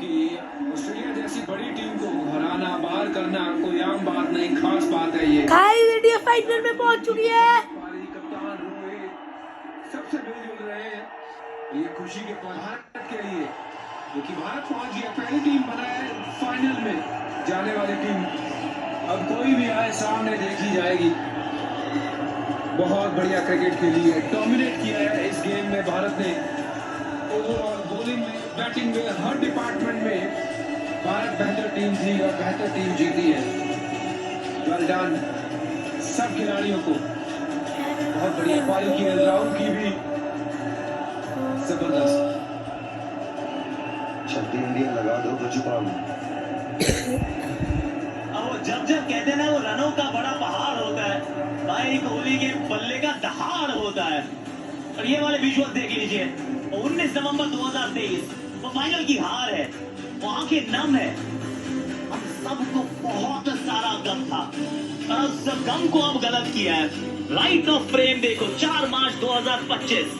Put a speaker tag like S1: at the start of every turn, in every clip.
S1: कि ऑस्ट्रेलिया जैसी बड़ी टीम को हराना, बाहर करना कोई आम बात नहीं, खास बात है ये।
S2: इंडिया फाइनल में पहुंच चुकी है।
S1: कप्तान रोहित सबसे मिलजुल रहे हैं, ये खुशी के पल भारत के लिए, क्योंकि भारत पहुंच गया, पहली टीम बना है फाइनल में जाने वाली टीम। अब कोई भी आए सामने देखी जाएगी। बहुत बढ़िया क्रिकेट खेली है, डोमिनेट किया है इस गेम में भारत ने। ओवरऑल बॉलिंग में, बैटिंग में, हर डिपार्टमेंट में भारत बेहतर टीम थी और बेहतर टीम जीती है। वेल डन सब खिलाड़ियों को, बहुत बढ़िया पारी की है, राहुल की भी जबरदस्त।
S3: शक्ति इंडिया लगा दो तो छुपा
S4: जब जब कहते हैं ना वो रनों का बड़ा पहाड़ होता है, भाई कोहली के बल्ले का दहाड़ होता है। और ये वाले विजुअल देख लीजिए, 19 नवंबर 2023 वो फाइनल की हार है, वो आंखें नम है। हम सबको बहुत सारा गम था और उस गम को अब गलत किया है। राइट ऑफ फ्रेम देखो, 4 मार्च 2025।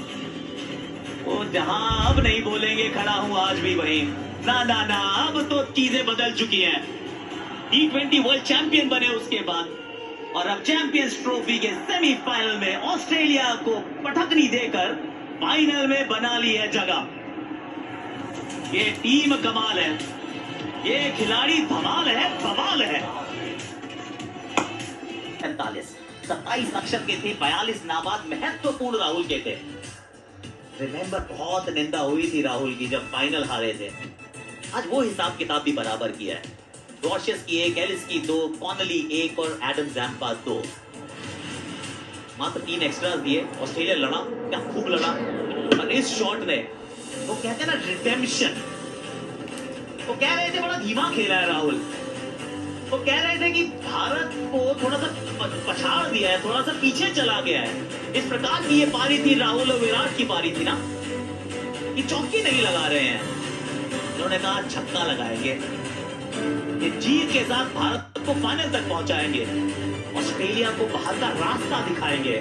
S4: वो जहां अब नहीं बोलेंगे खड़ा हूं आज भी वहीं, ना ना ना, अब तो चीजें बदल चुकी हैं। T20 वर्ल्ड चैंपियन बने उसके बाद, और अब चैंपियंस ट्रॉफी के सेमीफाइनल में ऑस्ट्रेलिया को पटकनी देकर फाइनल में बना ली है जगह। ये टीम कमाल है, ये खिलाड़ी धमाल है, बवाल है। 45 27 अक्षर के थे, 42 नाबाद महत्वपूर्ण राहुल के थे। रिमेंबर बहुत निंदा हुई थी राहुल की जब फाइनल हारे थे। आज वो हिसाब किताब भी बराबर किया है। रॉशेस की 1, एलिस की 2, कॉनली 1 और एडम जैम्पास 2। मात्र 3 एक्स्ट्रास दिए, ऑस्ट्रेलिया लड़ा, क्या खूब लड़ा। और इस शॉट ने, वो कहते हैं ना रिडेम्पशन, वो कह रहे थे बड़ा धीमा खेला है राहुल। वो कह रहे थे कि भारत को थोड़ा सा पछाड़ दिया है, थोड़ा सा पीछे चला गया है। इस प्रकार की ये पारी थी, राहुल और विराट की पारी थी ना, ये चौकी नहीं लगा रहे हैं। उन्होंने कहा छक्का लगाएंगे, ये जीत के साथ भारत को फाइनल तक पहुंचाएंगे, ऑस्ट्रेलिया को बाहर का रास्ता दिखाएंगे।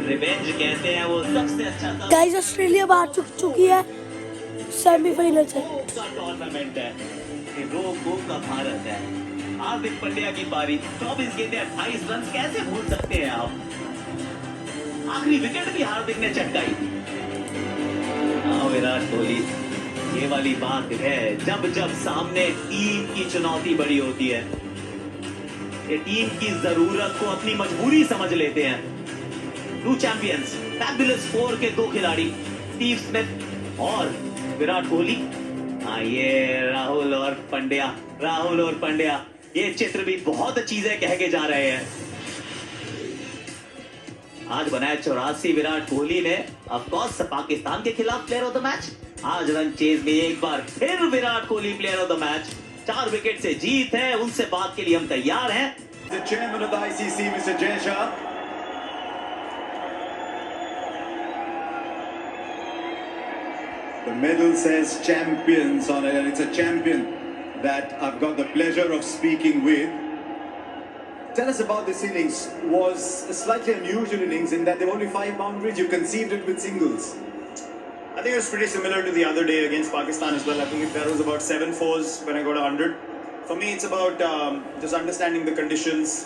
S4: रिवेंज कहते हैं वो सबसे अच्छा
S2: गाइस, ऑस्ट्रेलिया बाहर चुकी है सेमीफाइनल से।
S4: टूर्नामेंट है, रोको का भारत है। हार्दिक पांड्या की पारी, 24 गेंदें 28 रन, कैसे भूल सकते हैं आप। आखिरी विकेट भी हार्दिक ने चटकाई। विराट कोहली, ये वाली बात है, जब जब सामने टीम की चुनौती बड़ी होती है, ये टीम की जरूरत को अपनी मजबूरी समझ लेते हैं। 2 चैंपियंस, फैबुलस 4 के 2 खिलाड़ी, स्टीव स्मिथ और विराट कोहली। ये राहुल और पंड्या, ये चित्र भी बहुत चीजें कह के जा रहे हैं। आज बनाया 84 विराट कोहली ने, ऑफ कोर्स पाकिस्तान के खिलाफ प्लेयर ऑफ द मैच। आज रन चेज में एक बार फिर Virat Kohli player of the match. 4 wicket से जीत है, उनसे बात के लिए हम तैयार हैं।
S3: The chairman of the ICC, Mr. Jay Shah. The medal says champions on it, and it's a champion that I've got the pleasure of speaking with. Tell us about this innings. Was a slightly unusual innings in that there were only 5 boundaries. You conceived it with singles.
S5: I think it was pretty similar to the other day against Pakistan as well. I think that was about 7 fours when I got 100. For me, it's about just understanding the conditions,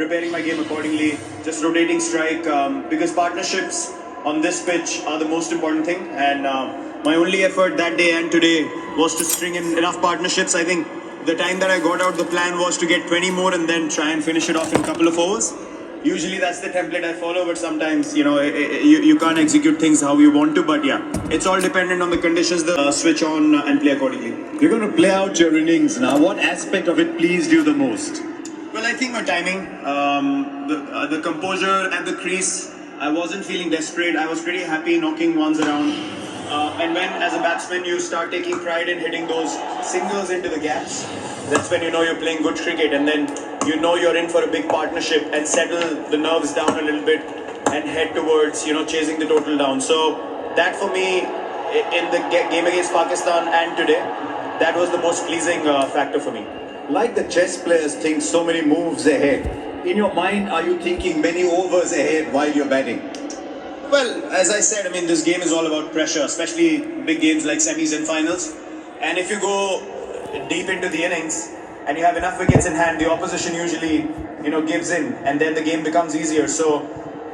S5: preparing my game accordingly, just rotating strike, because partnerships on this pitch are the most important thing. And my only effort that day and today was to string in enough partnerships. I think the time that I got out, the plan was to get 20 more and then try and finish it off in a couple of overs. Usually that's the template I follow, but sometimes, you can't execute things how you want to. But yeah, it's all dependent on the conditions, the switch on and play accordingly.
S3: You're going to play out your innings now. What aspect of it pleased you the most?
S5: Well, I think my timing, the composure at the crease, I wasn't feeling desperate. I was pretty happy knocking ones around. And when, as a batsman, you start taking pride in hitting those singles into the gaps, that's when you know you're playing good cricket. And then you know you're in for a big partnership and settle the nerves down a little bit and head towards, chasing the total down. So that for me, in the game against Pakistan and today, that was the most pleasing factor for me.
S3: Like the chess players think so many moves ahead. In your mind, are you thinking many overs ahead while you're batting?
S5: Well, as I said, I mean, this game is all about pressure, especially big games like semis and finals. And if you go deep into the innings and you have enough wickets in hand, the opposition usually, gives in, and then the game becomes easier. So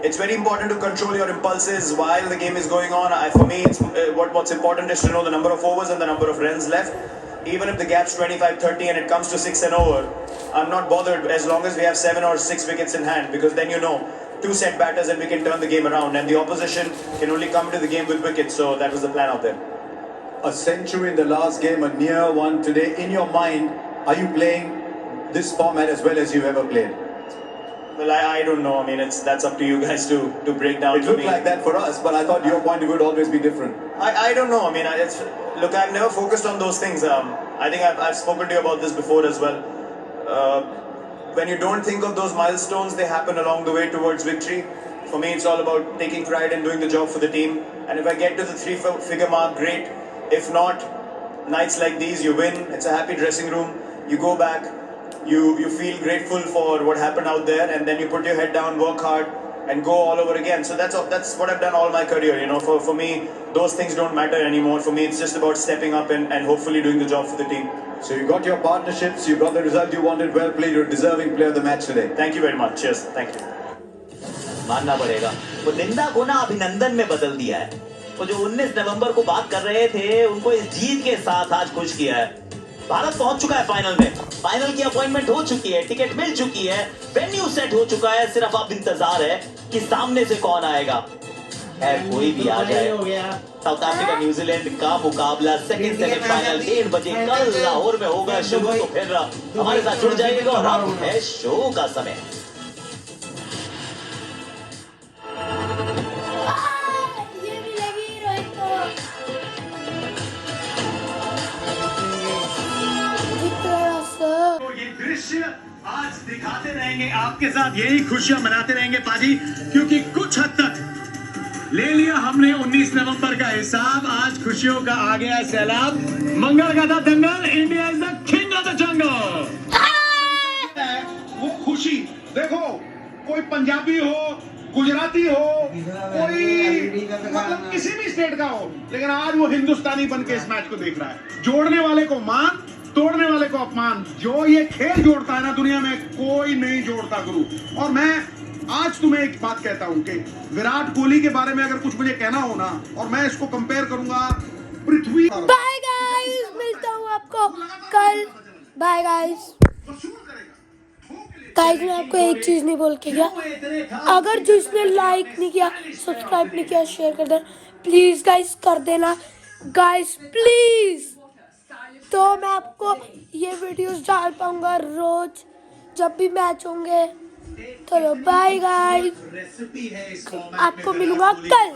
S5: it's very important to control your impulses while the game is going on. For me, it's what's important is to know the number of overs and the number of runs left. Even if the gap's 25-30 and it comes to 6 and over, I'm not bothered as long as we have 7 or 6 wickets in hand, because then 2 set batters and we can turn the game around, and the opposition can only come to the game with wickets. So that was the plan out there.
S3: A century in the last game, a near one today. In your mind, are you playing this format as well as you've ever played?
S5: Well, I don't know. I mean, that's up to you guys to break down.
S3: It looked like that for us, but I thought your point of view would always be different.
S5: I don't know. I mean, look, I've never focused on those things. I think I've spoken to you about this before as well. When you don't think of those milestones, they happen along the way towards victory. For me, it's all about taking pride and doing the job for the team. And if I get to the 3-figure mark, great. If not, nights like these, you win. It's a happy dressing room. You go back, you feel grateful for what happened out there, and then you put your head down, work hard, and go all over again. So that's what I've done all my career. For me, those things don't matter anymore. For me, it's just about stepping up and hopefully doing the job for the team.
S3: So you got your partnerships, you got the result you wanted. Well played. You're a deserving player of the match today.
S5: Thank you very much. Cheers. Thank you.
S4: मानना पड़ेगा वो निंदा को ना अभिनंदन में बदल दिया है। वो जो 19 नवंबर को बात कर रहे थे, उनको इस जीत के साथ आज खुश किया है। भारत पहुंच चुका है फाइनल में, फाइनल की अपॉइंटमेंट हो चुकी है, टिकट मिल चुकी है, वेन्यू सेट हो चुका है, सिर्फ अब इंतजार है कि सामने से कौन आएगा। कोई भी आ जाए। साउथ अफ्रीका न्यूजीलैंड का मुकाबला सेकंड सेमीफाइनल 1:30 बजे कल लाहौर में होगा शुरू। तो फिर हमारे साथ जुड़ जाइएगा और अब है शो का समय।
S2: ये मिलेगी रोहित को।
S4: तो ये दृश्य आज दिखाते रहेंगे आपके साथ, यही खुशियां मनाते रहेंगे पाजी, क्योंकि कुछ हद तक ले लिया हमने 19 नवंबर का हिसाब। आज खुशियों का आ गया सैलाब। मंगल का था दंगल, India is the king of the jungle.
S1: वो खुशी देखो, कोई पंजाबी हो, गुजराती हो, कोई मतलब किसी भी स्टेट का हो, लेकिन आज वो हिंदुस्तानी बन के इस मैच को देख रहा है। जोड़ने वाले को मान, तोड़ने वाले को अपमान। जो ये खेल जोड़ता है ना, दुनिया में कोई नहीं जोड़ता गुरु। और मैं आज तुम्हें एक बात कहता हूं कि विराट कोहली के बारे में अगर कुछ मुझे कहना हो ना, और मैं इसको कंपेयर करूंगा पृथ्वी।
S2: बाय गाइस, मिलता हूँ आपको कल। Bye guys. गाइस, मैं आपको एक चीज नहीं बोल के गया, अगर जिसने लाइक नहीं किया, सब्सक्राइब नहीं किया, शेयर कर देना प्लीज गाइस, कर देना गाइस प्लीज। तो मैं आपको ये वीडियोस डाल पाऊंगा रोज जब भी मैच होंगे। चलो बाय गाइस, आपको मिलूंगा कल।